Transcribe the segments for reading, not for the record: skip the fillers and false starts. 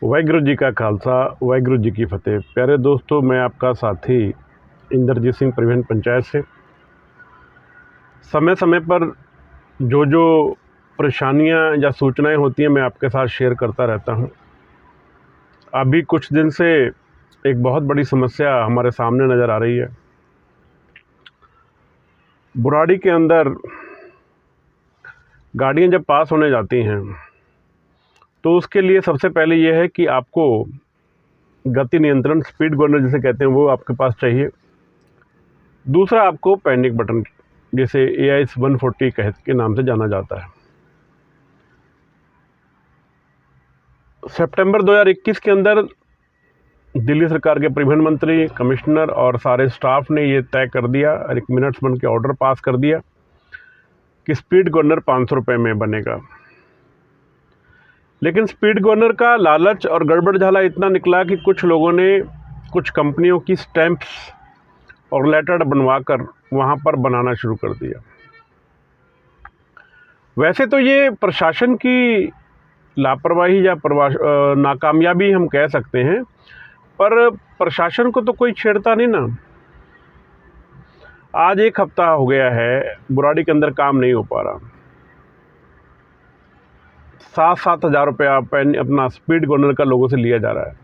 वाहिगुरू जी का खालसा, वाहिगुरू जी की फ़तेह। प्यारे दोस्तों, मैं आपका साथी इंद्रजीत सिंह परिवहन पंचायत से। समय समय पर जो परेशानियां या सूचनाएं होती हैं, मैं आपके साथ शेयर करता रहता हूं। अभी कुछ दिन से एक बहुत बड़ी समस्या हमारे सामने नज़र आ रही है। बुराड़ी के अंदर गाड़ियां जब पास होने जाती हैं तो उसके लिए सबसे पहले यह है कि आपको गति नियंत्रण, स्पीड गवर्नर जिसे कहते हैं, वो आपके पास चाहिए। दूसरा, आपको पैनिक बटन, जिसे AIS 140 कह के नाम से जाना जाता है। सितंबर 2021 के अंदर दिल्ली सरकार के परिवहन मंत्री, कमिश्नर और सारे स्टाफ ने ये तय कर दिया और एक मिनट्स बन के ऑर्डर पास कर दिया कि स्पीड गवर्नर 500 रुपये में बनेगा। लेकिन स्पीड गवर्नर का लालच और गड़बड़ झाला इतना निकला कि कुछ लोगों ने कुछ कंपनियों की स्टैंप्स और लेटर बनवाकर वहाँ पर बनाना शुरू कर दिया। वैसे तो ये प्रशासन की लापरवाही या नाकामयाबी हम कह सकते हैं, पर प्रशासन को तो कोई छेड़ता नहीं ना। आज एक हफ्ता हो गया है, बुराड़ी के अंदर काम नहीं हो पा रहा। 7-7 हज़ार रुपया अपना स्पीड गवर्नर का लोगों से लिया जा रहा है।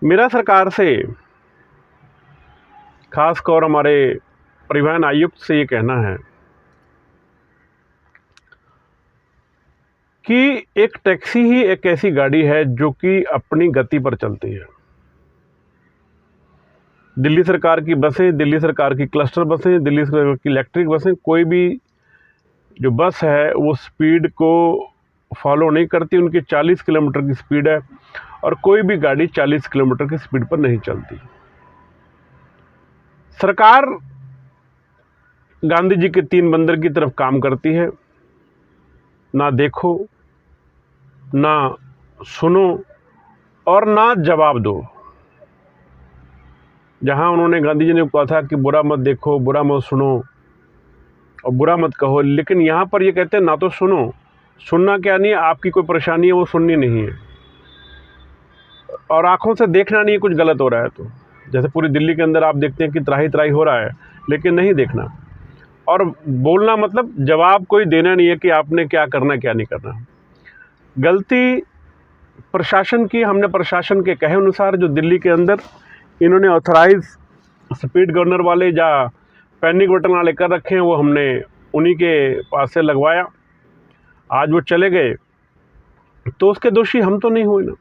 मेरा सरकार से, खासकर हमारे परिवहन आयुक्त से ये कहना है कि एक टैक्सी ही एक ऐसी गाड़ी है जो कि अपनी गति पर चलती है। दिल्ली सरकार की बसें, दिल्ली सरकार की क्लस्टर बसें, दिल्ली सरकार की इलेक्ट्रिक बसें, कोई भी जो बस है वो स्पीड को फॉलो नहीं करती। उनकी 40 किलोमीटर की स्पीड है और कोई भी गाड़ी 40 किलोमीटर की स्पीड पर नहीं चलती। सरकार गांधी जी के 3 बंदर की तरफ काम करती है। ना देखो, ना सुनो और ना जवाब दो। जहां उन्होंने, गांधी जी ने कहा था कि बुरा मत देखो, बुरा मत सुनो और बुरा मत कहो, लेकिन यहाँ पर ये कहते हैं ना तो सुनो। सुनना क्या नहीं है, आपकी कोई परेशानी है वो सुननी नहीं है, और आंखों से देखना नहीं है कुछ गलत हो रहा है तो। जैसे पूरी दिल्ली के अंदर आप देखते हैं कि त्राही त्राही हो रहा है, लेकिन नहीं देखना। और बोलना मतलब जवाब कोई देना नहीं है कि आपने क्या करना क्या नहीं करना। गलती प्रशासन की। हमने प्रशासन के कहे अनुसार जो दिल्ली के अंदर इन्होंने ऑथराइज स्पीड गवर्नर वाले या पैनिक बटन वाले कर रखे हैं, वो हमने उन्हीं के पास से लगवाया। आज वो चले गए तो उसके दोषी हम तो नहीं हुए ना।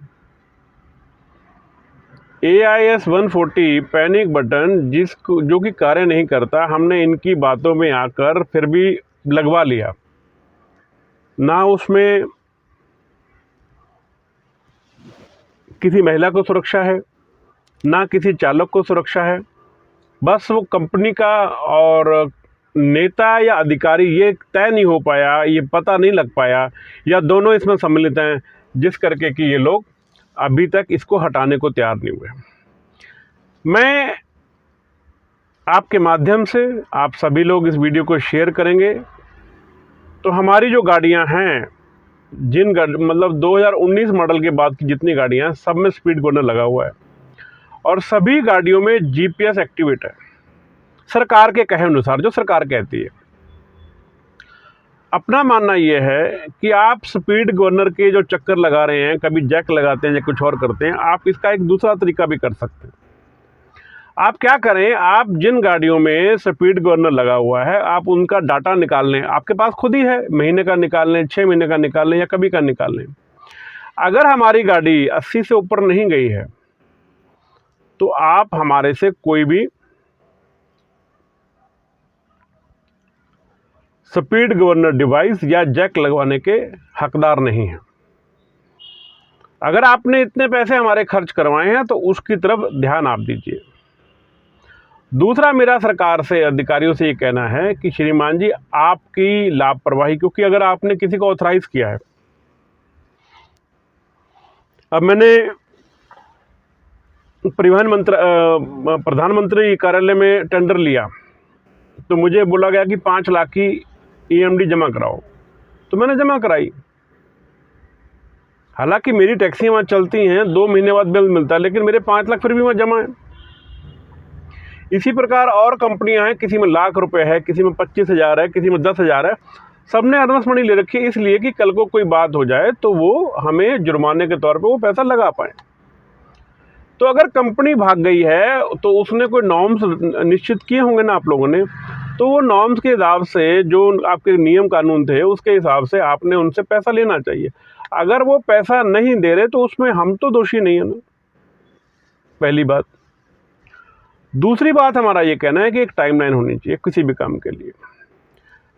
AIS 140 पैनिक बटन जो कि कार्य नहीं करता, हमने इनकी बातों में आकर फिर भी लगवा लिया। ना उसमें किसी महिला को सुरक्षा है, ना किसी चालक को सुरक्षा है। बस वो कंपनी का और नेता या अधिकारी ये तय नहीं हो पाया, ये पता नहीं लग पाया, या दोनों इसमें सम्मिलित हैं, जिस करके कि ये लोग अभी तक इसको हटाने को तैयार नहीं हुए। मैं आपके माध्यम से, आप सभी लोग इस वीडियो को शेयर करेंगे तो हमारी जो गाड़ियां हैं, मतलब 2019 मॉडल के बाद की जितनी गाड़ियां हैं, सब में स्पीड गवर्नर लगा हुआ है और सभी गाड़ियों में GPS एक्टिवेट है, सरकार के कहे अनुसार, जो सरकार कहती है। अपना मानना यह है कि आप स्पीड गवर्नर के जो चक्कर लगा रहे हैं, कभी जैक लगाते हैं या कुछ और करते हैं, आप इसका एक दूसरा तरीका भी कर सकते हैं। आप क्या करें, आप जिन गाड़ियों में स्पीड गवर्नर लगा हुआ है, आप उनका डाटा निकाल लें। आपके पास खुद ही है, महीने का निकाल लें, 6 महीने का निकाल लें या कभी का निकाल लें। अगर हमारी गाड़ी 80 से ऊपर नहीं गई है तो आप हमारे से कोई भी स्पीड गवर्नर डिवाइस या जैक लगवाने के हकदार नहीं हैं। अगर आपने इतने पैसे हमारे खर्च करवाए हैं तो उसकी तरफ ध्यान आप दीजिए। दूसरा, मेरा सरकार से, अधिकारियों से ये कहना है कि श्रीमान जी, आपकी लापरवाही, क्योंकि अगर आपने किसी को ऑथराइज किया है, अब मैंने प्रधानमंत्री कार्यालय में टेंडर लिया तो मुझे बोला गया कि 5 लाख की EMD जमा कराओ, तो मैंने जमा कराई। हालांकि मेरी टैक्सी वहाँ चलती हैं, 2 महीने बाद बिल मिलता है, लेकिन मेरे 5 लाख फिर भी वहाँ जमा है। इसी प्रकार और कंपनियां हैं, किसी में लाख रुपए है, किसी में 25,000 है, किसी में 10,000 है। सबने अर्नस मनी ले रखी है, इसलिए कि कल को कोई बात हो जाए तो वो हमें जुर्माने के तौर पे वो पैसा लगा पाए। तो अगर कंपनी भाग गई है तो उसने कोई नॉर्म्स निश्चित किए होंगे ना आप लोगों ने, तो वो नॉर्म्स के हिसाब से जो आपके नियम कानून थे उसके हिसाब से आपने उनसे पैसा लेना चाहिए। अगर वो पैसा नहीं दे रहे तो उसमें हम तो दोषी नहीं है ना, पहली बात। दूसरी बात, हमारा ये कहना है कि एक टाइमलाइन होनी चाहिए किसी भी काम के लिए।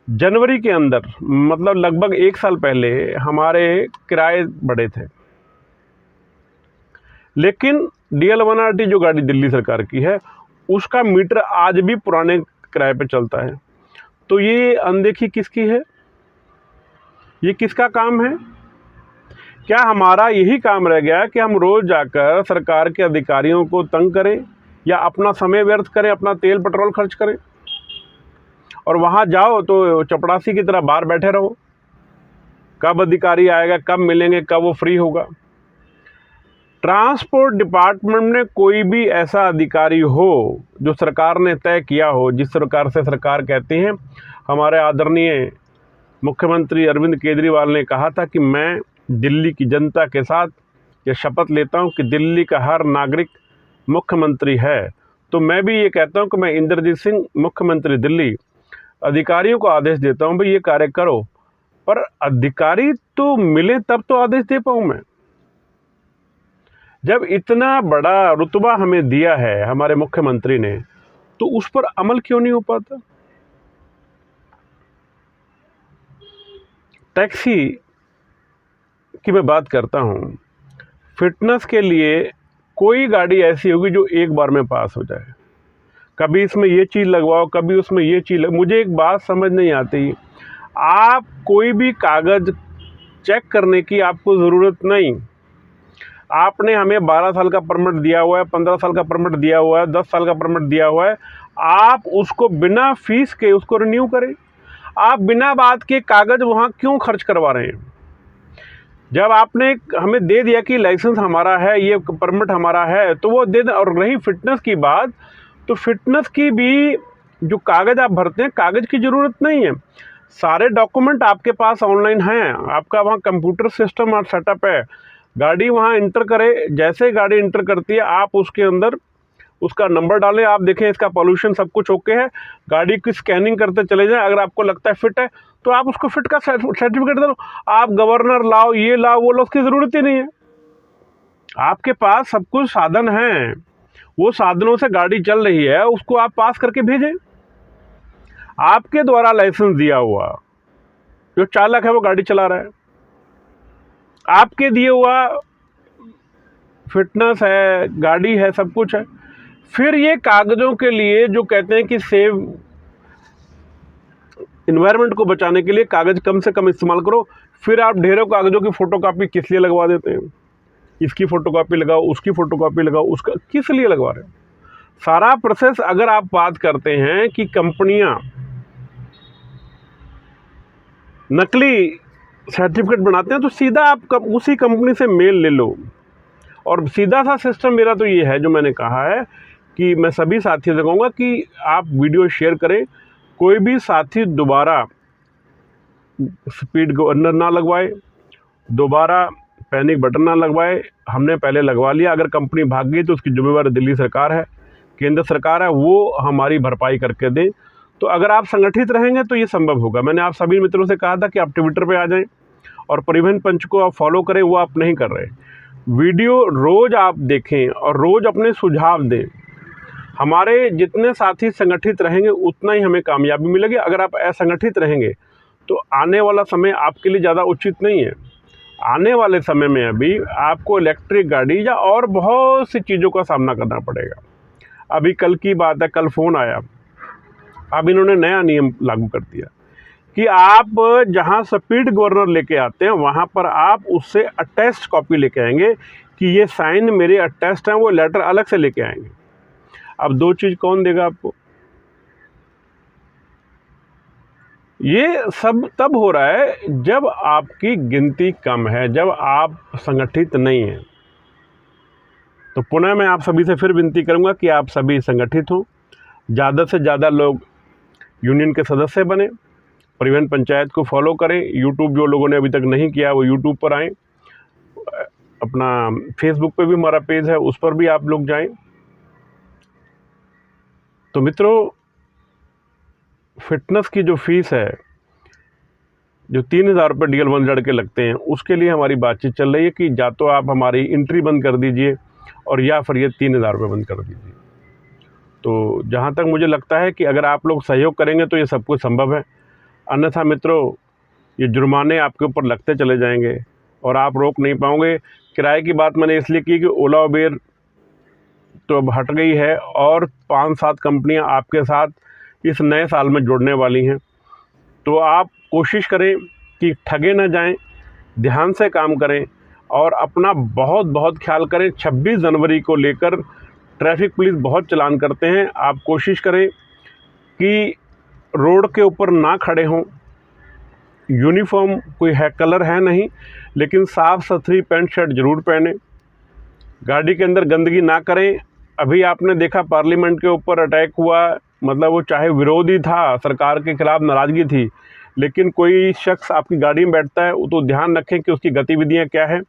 जनवरी के अंदर, मतलब लगभग 1 साल पहले हमारे किराए बढ़े थे, लेकिन DL1RT जो गाड़ी दिल्ली सरकार की है उसका मीटर आज भी पुराने किराए पे चलता है। तो ये अनदेखी किसकी है? ये किसका काम है? क्या हमारा यही काम रह गया कि हम रोज़ जाकर सरकार के अधिकारियों को तंग करें या अपना समय व्यर्थ करें, अपना तेल पेट्रोल खर्च करें, और वहाँ जाओ तो चपड़ासी की तरह बाहर बैठे रहो? कब अधिकारी आएगा, कब मिलेंगे, कब वो फ्री होगा? ट्रांसपोर्ट डिपार्टमेंट में कोई भी ऐसा अधिकारी हो जो सरकार ने तय किया हो, जिस प्रकार से सरकार कहती है, हमारे आदरणीय मुख्यमंत्री अरविंद केजरीवाल ने कहा था कि मैं दिल्ली की जनता के साथ ये शपथ लेता हूं कि दिल्ली का हर नागरिक मुख्यमंत्री है। तो मैं भी ये कहता हूं कि मैं इंद्रजीत सिंह, मुख्यमंत्री दिल्ली, अधिकारियों को आदेश देता हूं भाई ये कार्य करो, पर अधिकारी तो मिले तब तो आदेश दे पाऊं मैं। जब इतना बड़ा रुतबा हमें दिया है हमारे मुख्यमंत्री ने, तो उस पर अमल क्यों नहीं हो पाता? टैक्सी की मैं बात करता हूं, फिटनेस के लिए कोई गाड़ी ऐसी होगी जो एक बार में पास हो जाए। कभी इसमें ये चीज़ लगवाओ, कभी उसमें ये चीज़ मुझे एक बात समझ नहीं आती, आप कोई भी कागज़ चेक करने की आपको ज़रूरत नहीं। आपने हमें 12 साल का परमिट दिया हुआ है, 15 साल का परमिट दिया हुआ है, 10 साल का परमिट दिया हुआ है, आप उसको बिना फीस के उसको रिन्यू करें। आप बिना बात के कागज़ वहाँ क्यों खर्च करवा रहे हैं? जब आपने हमें दे दिया कि लाइसेंस हमारा है, ये परमिट हमारा है, तो वो दे दें। और रही फिटनेस की बात, तो फिटनेस की भी जो कागज़ आप भरते हैं, कागज़ की ज़रूरत नहीं है। सारे डॉक्यूमेंट आपके पास ऑनलाइन हैं, आपका वहाँ कंप्यूटर सिस्टम और सेटअप है। गाड़ी वहाँ इंटर करे, जैसे गाड़ी इंटर करती है आप उसके अंदर उसका नंबर डालें, आप देखें इसका पॉल्यूशन सब कुछ ओके है, गाड़ी की स्कैनिंग करते चले जाएं। अगर आपको लगता है फिट है तो आप उसको फिट का सर्टिफिकेट दे दो। आप गवर्नर लाओ, ये लाओ, वो लो, उसकी ज़रूरत ही नहीं है। आपके पास सब कुछ साधन हैं, वो साधनों से गाड़ी चल रही है, उसको आप पास करके भेजें। आपके द्वारा लाइसेंस दिया हुआ जो चालक है वो गाड़ी चला रहा है, आपके दिए हुआ फिटनेस है, गाड़ी है, सब कुछ है। फिर ये कागज़ों के लिए जो कहते हैं कि सेव इन्वायरमेंट को बचाने के लिए कागज़ कम से कम इस्तेमाल करो, फिर आप ढेरों कागज़ों की फ़ोटोकॉपी किस लिए लगवा देते हैं? इसकी फ़ोटोकॉपी लगाओ, उसकी फ़ोटोकॉपी लगाओ, उसका किस लिए लगवा रहे हो? सारा प्रोसेस, अगर आप बात करते हैं कि कंपनियां नकली सर्टिफिकेट बनाते हैं, तो सीधा आप उसी कंपनी से मेल ले लो। और सीधा सा सिस्टम मेरा तो ये है, जो मैंने कहा है कि मैं सभी साथियों से कहूँगा कि आप वीडियो शेयर करें। कोई भी साथी दोबारा स्पीड गवर्नर ना लगवाए, दोबारा पैनिक बटन ना लगवाए। हमने पहले लगवा लिया, अगर कंपनी भाग गई तो उसकी जिम्मेवारी दिल्ली सरकार है, केंद्र सरकार है, वो हमारी भरपाई करके दें। तो अगर आप संगठित रहेंगे तो ये संभव होगा। मैंने आप सभी मित्रों से कहा था कि आप ट्विटर पे आ जाएं और परिवहन पंच को आप फॉलो करें, वो आप नहीं कर रहे। वीडियो रोज़ आप देखें और रोज़ अपने सुझाव दें। हमारे जितने साथी संगठित रहेंगे उतना ही हमें कामयाबी मिलेगी। अगर आप असंगठित रहेंगे तो आने वाला समय आपके लिए ज़्यादा उचित नहीं है। आने वाले समय में अभी आपको इलेक्ट्रिक गाड़ी या और बहुत सी चीज़ों का सामना करना पड़ेगा। अभी कल की बात है, कल फ़ोन आया, अब इन्होंने नया नियम लागू कर दिया कि आप जहां स्पीड गवर्नर लेके आते हैं वहां पर आप उससे अटेस्ट कॉपी लेके आएंगे कि ये साइन मेरे अटेस्ट हैं, वो लेटर अलग से लेके आएंगे। अब दो चीज़ कौन देगा आपको? ये सब तब हो रहा है जब आपकी गिनती कम है, जब आप संगठित नहीं हैं। तो पुनः मैं आप सभी से फिर विनती करूंगा कि आप सभी संगठित हों, ज़्यादा से ज़्यादा लोग यूनियन के सदस्य बने, परिवहन पंचायत को फॉलो करें। यूट्यूब जो लोगों ने अभी तक नहीं किया वो यूट्यूब पर आएँ, अपना फेसबुक पे भी हमारा पेज है, उस पर भी आप लोग जाएं। तो मित्रों, फिटनेस की जो फीस है, जो 3,000 रुपये DL1 लड़के लगते हैं, उसके लिए हमारी बातचीत चल रही है कि या तो आप हमारी एंट्री बंद कर दीजिए और या फिर ये 3,000 रुपये बंद कर दीजिए। तो जहाँ तक मुझे लगता है कि अगर आप लोग सहयोग करेंगे तो ये सब कुछ संभव है, अन्यथा मित्रों ये जुर्माने आपके ऊपर लगते चले जाएंगे और आप रोक नहीं पाओगे। किराए की बात मैंने इसलिए की कि ओला उबेर तो अब हट गई है और 5-7 कंपनियां आपके साथ इस नए साल में जुड़ने वाली हैं। तो आप कोशिश करें कि ठगे न जाएं, ध्यान से काम करें और अपना बहुत बहुत ख्याल करें। 26 जनवरी को लेकर ट्रैफिक पुलिस बहुत चालान करते हैं। आप कोशिश करें कि रोड के ऊपर ना खड़े हों, यूनिफॉर्म कोई है कलर है नहीं, लेकिन साफ़ सुथरी पैंट शर्ट ज़रूर पहने, गाड़ी के अंदर गंदगी ना करें। अभी आपने देखा पार्लियामेंट के ऊपर अटैक हुआ, मतलब वो चाहे विरोधी था, सरकार के खिलाफ नाराज़गी थी, लेकिन कोई शख्स आपकी गाड़ी में बैठता है तो ध्यान रखें कि उसकी गतिविधियां क्या है।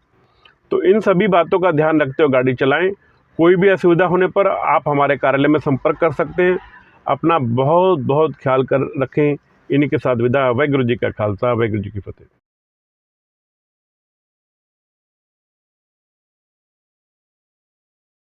तो इन सभी बातों का ध्यान रखते हुए गाड़ी चलाएं। कोई भी असुविधा होने पर आप हमारे कार्यालय में संपर्क कर सकते हैं। अपना बहुत बहुत ख्याल कर रखें। इन्हीं के साथ विदा। वाहिगुरू जी का खालसा, वाहिगुरू जी की फतेह।